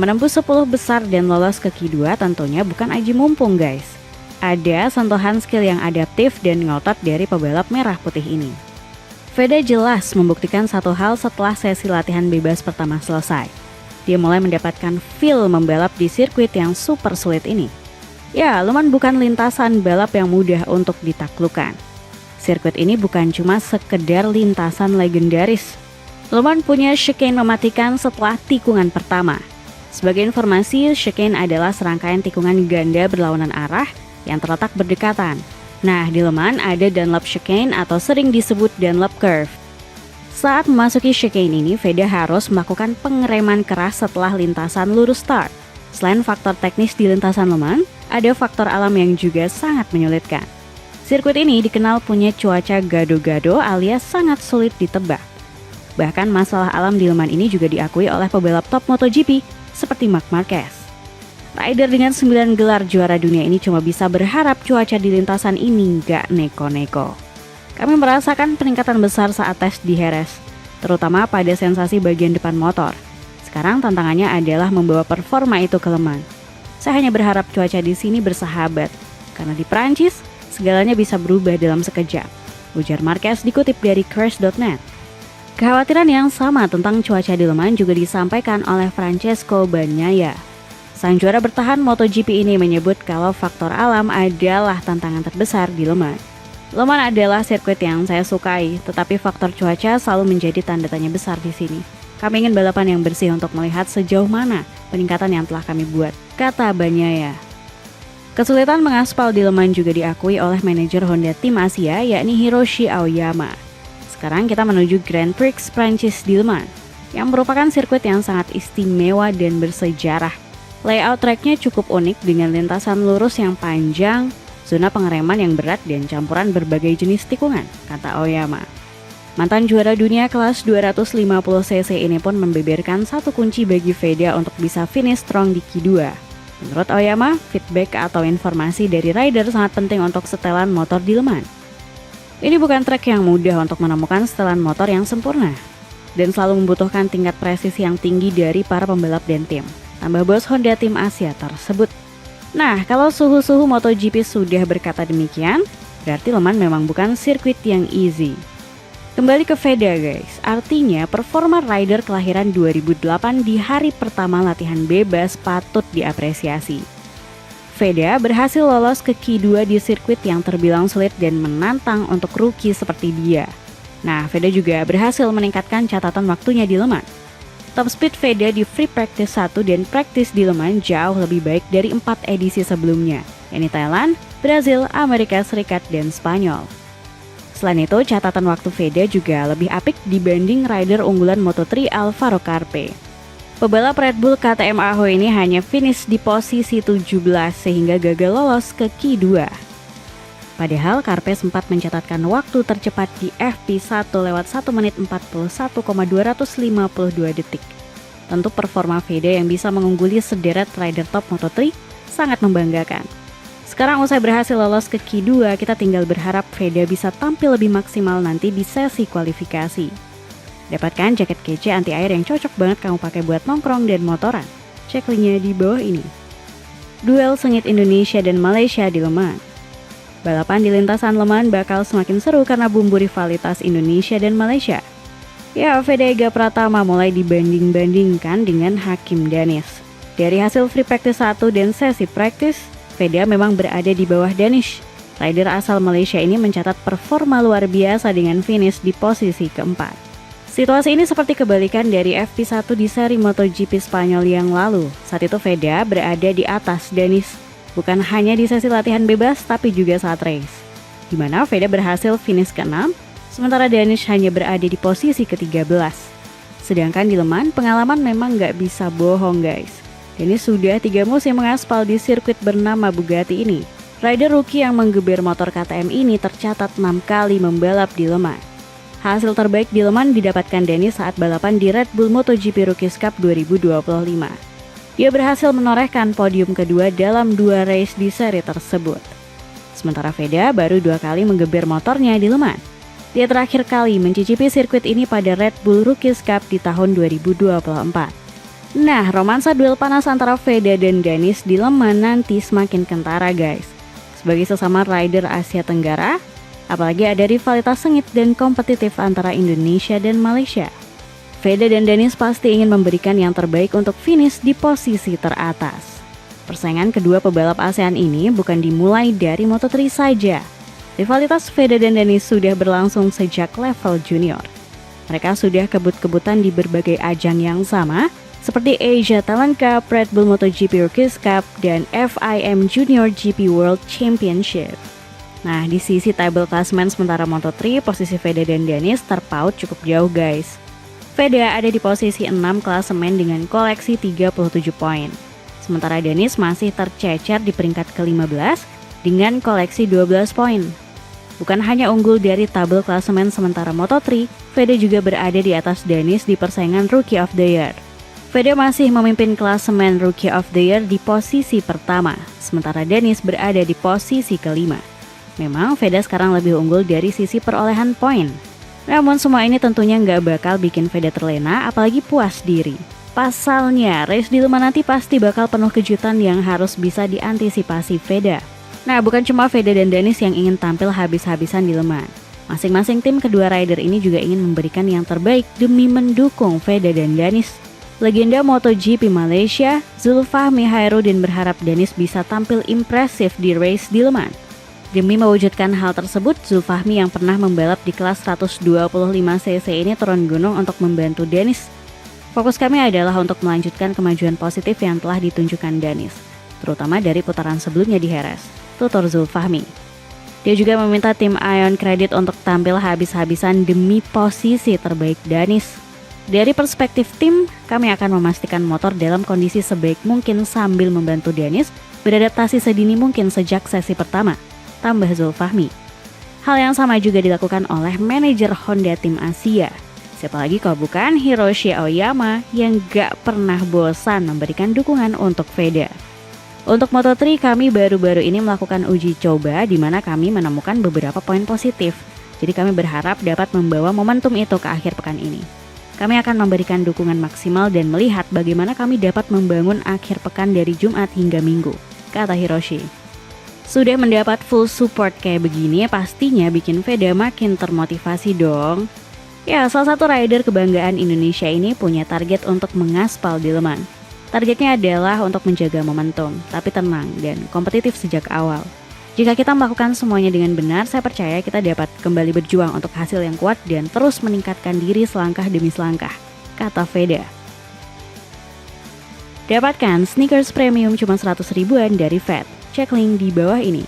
Menembus 10 besar dan lolos ke Q2 tentunya bukan aji mumpung guys. Ada sentuhan skill yang adaptif dan ngotot dari pebalap merah putih ini. Veda jelas membuktikan satu hal setelah sesi latihan bebas pertama selesai. Dia mulai mendapatkan feel membalap di sirkuit yang super sulit ini. Ya, Le Mans bukan lintasan balap yang mudah untuk ditaklukkan. Sirkuit ini bukan cuma sekedar lintasan legendaris. Le Mans punya chicane mematikan setelah tikungan pertama. Sebagai informasi, chicane adalah serangkaian tikungan ganda berlawanan arah yang terletak berdekatan. Nah, di Le Mans ada Dunlop chicane atau sering disebut Dunlop curve. Saat memasuki chicane ini, Veda harus melakukan pengereman keras setelah lintasan lurus start. Selain faktor teknis di lintasan Le Mans, ada faktor alam yang juga sangat menyulitkan. Sirkuit ini dikenal punya cuaca gado-gado alias sangat sulit ditebak. Bahkan masalah alam di Le Mans ini juga diakui oleh pebalap top MotoGP seperti Marc Marquez. Rider dengan 9 gelar juara dunia ini cuma bisa berharap cuaca di lintasan ini nggak neko-neko. Kami merasakan peningkatan besar saat tes di Jerez, terutama pada sensasi bagian depan motor. Sekarang tantangannya adalah membawa performa itu ke Le Mans. Saya hanya berharap cuaca di sini bersahabat, karena di Prancis segalanya bisa berubah dalam sekejap, ujar Marquez dikutip dari Crash.net. Kekhawatiran yang sama tentang cuaca di Le Mans juga disampaikan oleh Francesco Bagnaia. Sang juara bertahan MotoGP ini menyebut kalau faktor alam adalah tantangan terbesar di Le Mans. Le Mans adalah sirkuit yang saya sukai, tetapi faktor cuaca selalu menjadi tanda tanya besar di sini. Kami ingin balapan yang bersih untuk melihat sejauh mana peningkatan yang telah kami buat, kata Bagnaia. Kesulitan mengaspal di Le Mans juga diakui oleh manajer Honda tim Asia, yakni Hiroshi Aoyama. Sekarang kita menuju Grand Prix Prancis di Le Mans, yang merupakan sirkuit yang sangat istimewa dan bersejarah. Layout tracknya cukup unik dengan lintasan lurus yang panjang, zona pengereman yang berat dan campuran berbagai jenis tikungan, kata Aoyama. Mantan juara dunia kelas 250cc ini pun membeberkan satu kunci bagi Veda untuk bisa finish strong di Q2. Menurut Aoyama, feedback atau informasi dari rider sangat penting untuk setelan motor di Le Mans. Ini bukan trek yang mudah untuk menemukan setelan motor yang sempurna, dan selalu membutuhkan tingkat presisi yang tinggi dari para pembalap dan tim, tambah bos Honda tim Asia tersebut. Nah, kalau suhu-suhu MotoGP sudah berkata demikian, berarti Le Mans memang bukan sirkuit yang easy. Kembali ke Veda guys, artinya performa rider kelahiran 2008 di hari pertama latihan bebas patut diapresiasi. Veda berhasil lolos ke Q2 di sirkuit yang terbilang sulit dan menantang untuk rookie seperti dia. Nah, Veda juga berhasil meningkatkan catatan waktunya di Le Mans. Top speed Veda di free practice 1 dan practice di Le Mans jauh lebih baik dari 4 edisi sebelumnya, yakni Thailand, Brazil, Amerika Serikat, dan Spanyol. Selain itu, catatan waktu Veda juga lebih apik dibanding rider unggulan Moto3 Alvaro Carpe. Pebalap Red Bull KTM Aho ini hanya finish di posisi 17 sehingga gagal lolos ke Q2. Padahal Carpe sempat mencatatkan waktu tercepat di FP1 lewat 1 menit 41,252 detik. Tentu performa Veda yang bisa mengungguli sederet rider top Moto3 sangat membanggakan. Sekarang usai berhasil lolos ke Q2, kita tinggal berharap Veda bisa tampil lebih maksimal nanti di sesi kualifikasi. Dapatkan jaket kece anti air yang cocok banget kamu pakai buat nongkrong dan motoran. Cek linknya di bawah ini. Duel sengit Indonesia dan Malaysia di Le Mans. Balapan di lintasan Le Mans bakal semakin seru karena bumbu rivalitas Indonesia dan Malaysia. Ya, Veda Ega Pratama mulai dibanding-bandingkan dengan Hakim Danish. Dari hasil free practice 1 dan sesi practice, Veda memang berada di bawah Danish. Rider asal Malaysia ini mencatat performa luar biasa dengan finish di posisi keempat. Situasi ini seperti kebalikan dari FP1 di seri MotoGP Spanyol yang lalu. Saat itu Veda berada di atas Danish. Bukan hanya di sesi latihan bebas, tapi juga saat race, di mana Veda berhasil finish ke-6, sementara Danish hanya berada di posisi ke-13. Sedangkan di Le Mans, pengalaman memang nggak bisa bohong guys. Danish sudah 3 musim mengaspal di sirkuit bernama Bugatti ini. Rider rookie yang menggeber motor KTM ini tercatat 6 kali membalap di Le Mans. Hasil terbaik di Le Mans didapatkan Danish saat balapan di Red Bull MotoGP Rookies Cup 2025. Dia berhasil menorehkan podium kedua dalam 2 race di seri tersebut. Sementara Veda baru 2 kali menggeber motornya di Le Mans. Dia terakhir kali mencicipi sirkuit ini pada Red Bull Rookies Cup di tahun 2024. Nah, romansa duel panas antara Veda dan Danis di Le Mans nanti semakin kentara guys. Sebagai sesama rider Asia Tenggara, apalagi ada rivalitas sengit dan kompetitif antara Indonesia dan Malaysia. Veda dan Danis pasti ingin memberikan yang terbaik untuk finish di posisi teratas. Persaingan kedua pebalap ASEAN ini bukan dimulai dari Moto3 saja. Rivalitas Veda dan Danis sudah berlangsung sejak level junior. Mereka sudah kebut-kebutan di berbagai ajang yang sama, seperti Asia Talent Cup, Red Bull MotoGP Rookies Cup, dan FIM Junior GP World Championship. Nah, di sisi table klasemen sementara Moto3, posisi Veda dan Danis terpaut cukup jauh guys. Veda ada di posisi 6 klasemen dengan koleksi 37 poin. Sementara Danis masih tercecer di peringkat ke-15 dengan koleksi 12 poin. Bukan hanya unggul dari tabel klasemen sementara Moto3, Veda juga berada di atas Danis di persaingan Rookie of the Year. Veda masih memimpin klasemen Rookie of the Year di posisi pertama, sementara Danis berada di posisi kelima. Memang Veda sekarang lebih unggul dari sisi perolehan poin. Namun semua ini tentunya nggak bakal bikin Veda terlena, apalagi puas diri. Pasalnya, race di Le Mans nanti pasti bakal penuh kejutan yang harus bisa diantisipasi Veda. Nah, bukan cuma Veda dan Danis yang ingin tampil habis-habisan di Le Mans. Masing-masing tim kedua rider ini juga ingin memberikan yang terbaik demi mendukung Veda dan Danis. Legenda MotoGP Malaysia, Zulfahmi Hairudin berharap Danis bisa tampil impresif di race di Le Mans. Demi mewujudkan hal tersebut, Zulfahmi yang pernah membalap di kelas 125cc ini turun gunung untuk membantu Danis. Fokus kami adalah untuk melanjutkan kemajuan positif yang telah ditunjukkan Danis, terutama dari putaran sebelumnya di Jerez, tutur Zulfahmi. Dia juga meminta tim Ion Credit untuk tampil habis-habisan demi posisi terbaik Danis. Dari perspektif tim, kami akan memastikan motor dalam kondisi sebaik mungkin sambil membantu Danis beradaptasi sedini mungkin sejak sesi pertama, tambah Zulfahmi. Hal yang sama juga dilakukan oleh manajer Honda tim Asia. Siapa lagi kalau bukan Hiroshi Aoyama yang gak pernah bosan memberikan dukungan untuk Veda. Untuk Moto3 kami baru-baru ini melakukan uji coba di mana kami menemukan beberapa poin positif. Jadi kami berharap dapat membawa momentum itu ke akhir pekan ini. Kami akan memberikan dukungan maksimal dan melihat bagaimana kami dapat membangun akhir pekan dari Jumat hingga Minggu, kata Hiroshi. Sudah mendapat full support kayak begini pastinya bikin Veda makin termotivasi dong. Ya, salah satu rider kebanggaan Indonesia ini punya target untuk mengaspal di Le Mans. Targetnya adalah untuk menjaga momentum, tapi tenang dan kompetitif sejak awal. Jika kita melakukan semuanya dengan benar, saya percaya kita dapat kembali berjuang untuk hasil yang kuat dan terus meningkatkan diri selangkah demi selangkah, kata Veda. Dapatkan sneakers premium cuma 100 ribuan dari Fed. Cek link di bawah ini.